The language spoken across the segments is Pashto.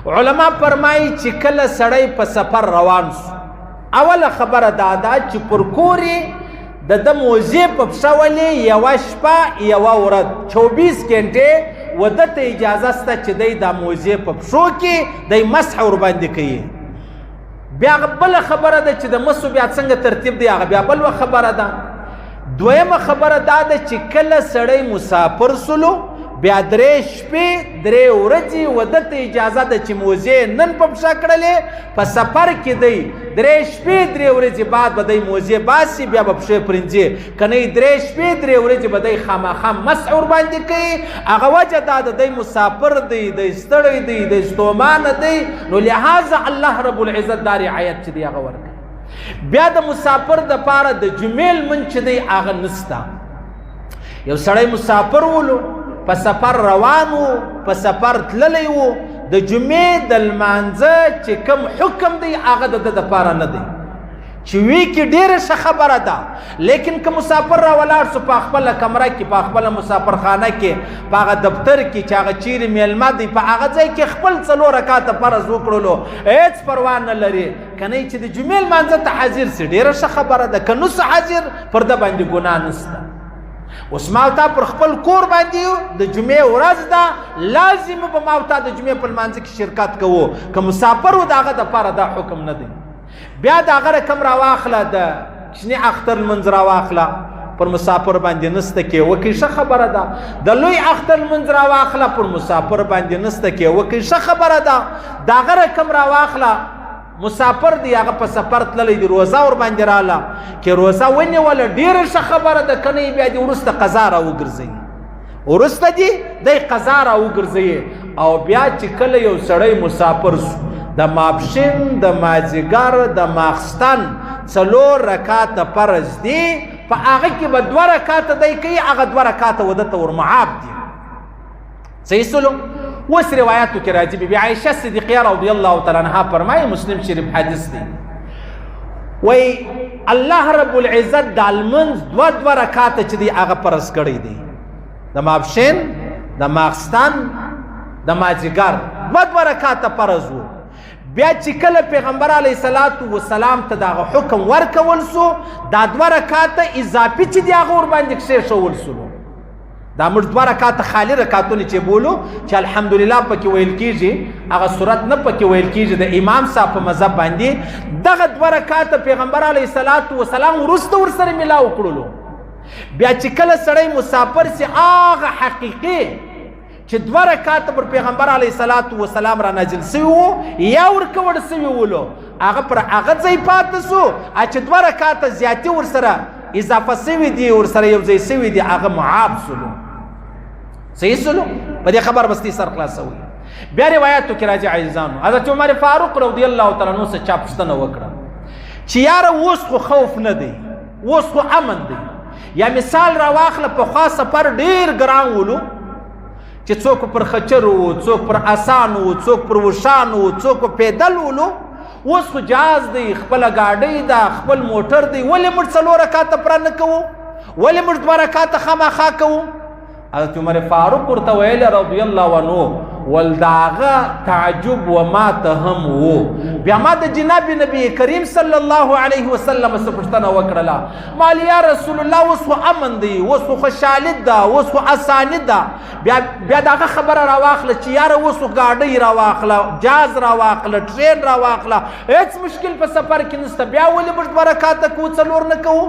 علما فرمایي چې کله سړی په سفر روان سو اوله خبره دا ده چې پر کورې د موزې په پښه ولې یوه شپه یوه ورځ 24 ګنټې وده ته اجازه شته چې دی دا موزې په پښو کې دی مسح ورباندې کوي. بیا بله خبره ده چې د مسو بیا څنګه ترتیب دی هغه بیا بل خبره ده. دویمه خبره دا ده چې کله سړی مسافر سلو بیا 3 شپې 3 ورځې وده ته اجازه ده چې موزې نن په پښه کړلې په سفر کې دی 3 شپې 3 ورځې بعد به دی موزې باسي بیا به پښې پرنځي که نه 3 شپې 3 ورځې به دی خامخا مسح ورباندې کوي. هغه وجه دا ده دی مسافر دی دی ستړی دی دی ستومانه دی نو لهذا الله رب العزت دا رعایت چې دی هغه ورکوي. بیا د مسافر دپاره د جمعې لمونځ چې دی هغه نسته. یو سړی مسافر ولو په سفر روان و په سفر تللی و د جمعې د لمانځه چې کوم حکم دی هغه د ده دپاره نه دی چې وی کې ډېره ښه خبره ده. لیکن که مسافر را ولاړ سو په خپله کمره کې په خپله مسافرخانه کې په هغه دفتر کې چې هغه چیرې میلمه دی په هغه ځای کې خپل 4 رکعاته فرض وکړلو هېڅ پروا نه لري که نه چې د جمعې لمانځه ته حاضر سي ډېره ښه خبره ده. که نو حاضر پر ده باندې ګناه نشته. اوس ما او تا پر خپل کور باندې د جمعې ورځ ده لازم به ما او تا د جمعې په لمانځه کې شرکت کوو. که مسافر و د هغه دپاره دا حکم نه دی. بیا د هغه رقم راواخله د کوچني اختر لمونځ راواخله پر مسافر باندې نسته کې وکړي ښه خبره ده. د لوی اختر لمونځ راواخله پر مسافر باندې نسته کې وکړي ښه خبره ده. د هغه رقم راواخله مسافر دی هغه په سفر تللی دی روزه ورباندې راله کې روزه ونیوله ډېره ښه خبره ده که نه بیا دې وروسته قضا راوګرځوي وروسته دې دی قضا راوګرځوي. او بیا چې کله یو سړی مسافر سو د ماپښین د مازدیګر د ماخستن 4 رکعاته فرض دي په هغه کې به 2 رکعاته دی کوي هغه 2 رکعاته وده ته ورمعاب دي. صحیح سلو. اوس روایاتو کې راځي بی عایشه صدیقیه رضی الله تعالی عنها فرمایي مسلم شریف حدیث دی وای الله رب العزت د لمونځ 2 رکعاته چې دی هغه فرض کړی دی د ماپښین د ماخستن د مازدیګر 2 رکعاته فرض وو. بیا چې کله پیغمبر علیه الصلاة والسلام ته دغه حکم ورکول سو دا 2 رکعاته اضافي چې دی هغه ورباندې کښېښول سولو. دا موږ 2 رکعاته خالي رکعتونه چې بولو چې الحمدلله پکې ویل کېږي هغه صورت نه پکې ویل کېږي د امام صاحب په مذهب باندې دغه 2 رکعاته پیغمبر علیه الصلاة والسلام وروسته ورسره ملاو کړلو. بیا چې کله سړی مسافر سي هغه حقیقي چې 2 رکعاته پر پیغمبر علیه الصلاة والسلام را نازل سوي وو یا ورکوړ سوي ولو هغه پر هغه ځای پاتې سو چې 2 رکعاته زیاتې ورسره اضافه سوي دي ورسره یو ځای سوي دي هغه معاب سلو. صحیح سلو. په دې خبر بستی سر خلاصوي. بیا روایاتو کې راځي عزیزانو حضرت عمر فاروق رضی الله تعالی عنہ څخه چا پوښتنه وکړه چې یاره اوس خو خوف نه دی اوس خو امن دی. یا مثال راواخله پخوا سفر ډېر ګران ولو چې څوک پر خچر وو څوک پر اسان وو څوک پر وشان وو څوک پیدل ولو اوس خو جهاز دی خپله ګاډۍ ده خپل موټر دی ولې موږ 4 رکعاته پوره نه کوو ولې موږ 2 رکعاته خامخا کوو. حضرت عمر فاروق ورته ویل رضی الله عنه ول د هغه تعجب و ما ته هم وو. بیا ما د جناب نبی کریم صلی الله علیه وسلم څخه پوښتنه وکړله ما یا رسول الله اوس خو امن دی اوس خو خوشحالي ده اوس خو اساني ده. بیا دغه خبره راواخله چې یاره اوس خو ګاډۍ راواخله جهاز راواخله ټرین راواخله هېڅ مشکل په سفر کې نشته بیا ولې موږ 2 رکعاته کوو 4 نه کوو.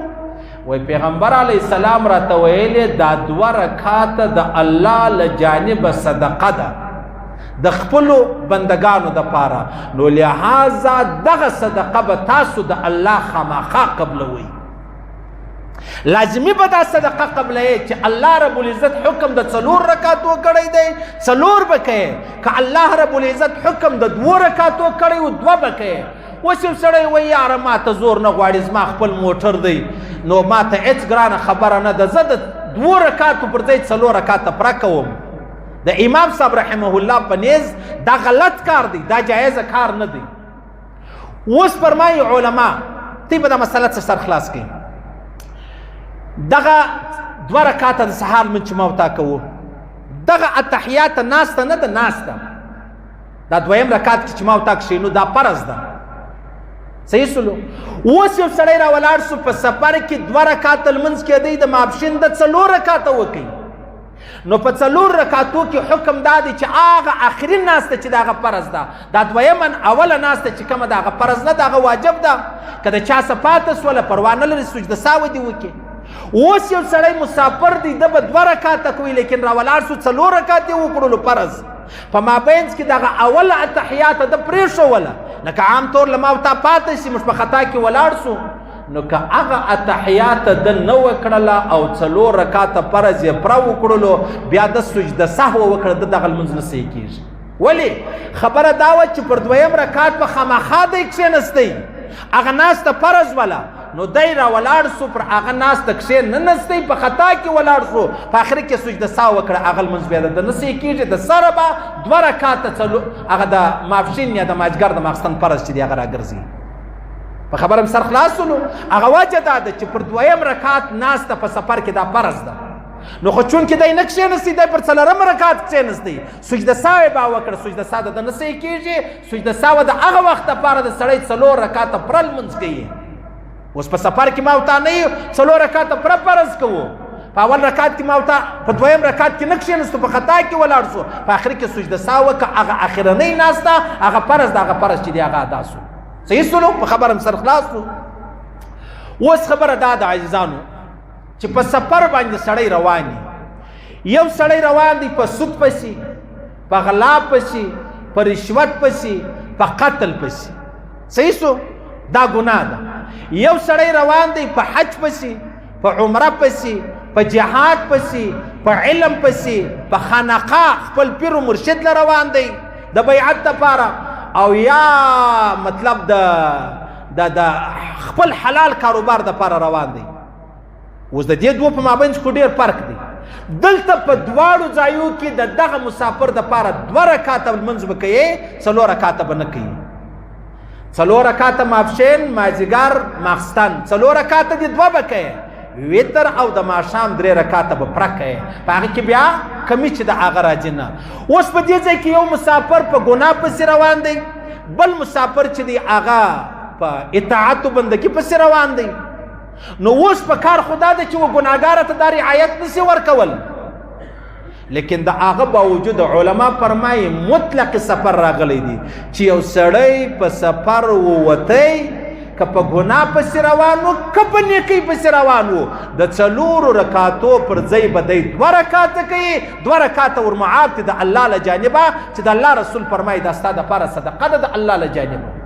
وای پیغمبر علیه السلام راته ویلې دا 2 رکعاته د الله له جانبه صدقه ده د خپلو بندگانو دپاره نو لهذا دغه صدقه به تاسو د الله خامخا قبلوئ. لازمي به دا صدقه قبلوئ چې الله رب العزت حکم د 4 رکعاتو کړی دی 4 به کوئ. که الله رب العزت حکم د 2 رکعاتو کړی و 2 به کوئ. اوس یو سړی وایي یاره ما ته زور نه غواړي زما خپل موټر دی نو ما ته هېڅ ګرانه خبره نه ده زه د 2 رکعاتو پر ځای 4 رکعاته پوره کوم. د امام صاحب رحمه الله په نیز دا غلط کار دی دا جایزه کار نه دی. اوس فرمایي علما تی به دا مسله څه سر خلاص کړي دغه 2 رکعاته د سهار لمونځ چې ما او تا کوو دغه اتحیات ناسته نه ده ناسته دا دویم رکعت کې چې ما او تا کښېنو دا فرض ده صحیح سلو اوس یو سړی را ولاړ سو په سفر کې 2 رکعته لمونځ کېدی د ماپښین د 4 رکعته وکړي نو په 4 رکعتو کې حکم دا دی چې هغه آخري ناسته چې د هغه فرض ده دا دویمه اوله ناسته چې کومه د هغه فرض نه د هغه واجب ده که د چا څه پاته سوله پروا نه لري سجده سهو دې وکړي اوس یو سړی مسافر دی د به 2 رکعته کوي لیکن را ولاړ سو 4 رکعت یې وکړلو فرض په مابینځ کې دغه اوله اتحیات د پرېښوله لکه عام طور له ما او تا پاته شي موږ په خطا کې ولاړ سو نو که هغه اتحیات د نه وکړله او 4 رکعته فرض یې پوره وکړلو بیا د سجده سهو وکړه د دغه لمونځ نه صحیح کېږي ولې خبره دا وه چې پر 2یم رکعت به خامخا دی کښېنستی هغه ناسته فرض وله نو دی را ولاړ سو پر هغه ناسته کښې نه نستی په خطا کې ولاړ سو په آخر کې سجده سهو وکړه هغه لمونځ بیا د نه صحیح کېږي د سره به 2 رکعته هغه د ماپښین یا د ماجګر د ماخستن فرض چې دی هغه راګرځي په خبره مې سر خلاصولو هغه وجه دا ده چې پر 2یم رکعت ناسته په سفر کې دا فرض ده نو خو چونکې دی نه کښېنستی دی پر 4م رکعت کښېنستی سجده سهو یې به وکړه سجده سهو د نه صحیح کېږي سجده سهو د هغه وخت دپاره د سړی 4 رکعته پوره لمونځ کوي اوس په سفر کې ما او تا نه یو 4 رکعته پوره فرض کوو په اول رکعت کې ما او تا په 2یم رکعت کې نه کښېنستو په خطا کې ولاړ سو په آخر کې سجده سهو وکړه هغه اخرنۍ ناسته هغه فرض د هغه فرض چې دی هغه ادا سو صحیح سلو په خبره مې سر خلاص سو اوس خبره دا د عزیزانو چې په سفر باندې سړی روان یو سړی روان دی په سود پسې په غلا پسې په رشوت پسې په قتل پسې صحیح سو دا ګناه ده یو سړی روان دی په حج پسې په عمره پسې په جهاد پسې په علم پسې په خانقاه خپل پیر و مرشد له روان دی د بیعت دپاره او یا مطلب د خپل حلال کاروبار دپاره روان دی اوس د دې دوه په مابینځ کې ډېر فرق دی دلته په دواړو ځایو کې د دغه مسافر دپاره 2 رکعته لمونځ به کوي 4 رکعته به نه کوي 4 رکعته ماپښین مازدیګر ماخستن 4 رکعته دې 2 به کوي وتر او د ماښام 3 رکعته به پوره کوي په هغه کې بیا کمی چې د هغه راځي نه اوس په دې ځای کې یو مسافر په ګناه پسې روان دی بل مسافر چې دی هغه په اطاعت و بندګي پسې روان دی نو اوس په کار خدا ده چې و ګناهګاره ته دا رعایت نشي ورکول لیکن د هغه باوجود علما فرمایي مطلق سفر راغلی دی چې یو سړی په سفر ووتی که په ګناه پسې روان و که په نیکۍ پسې روان و د 4 رکعتو پر ځای به دی 2 رکعته کوي 2 رکعته ورمعاد د الله له جانبه چې د الله رسول فرمایي دا ستا دپاره صدقه ده د الله له جانبه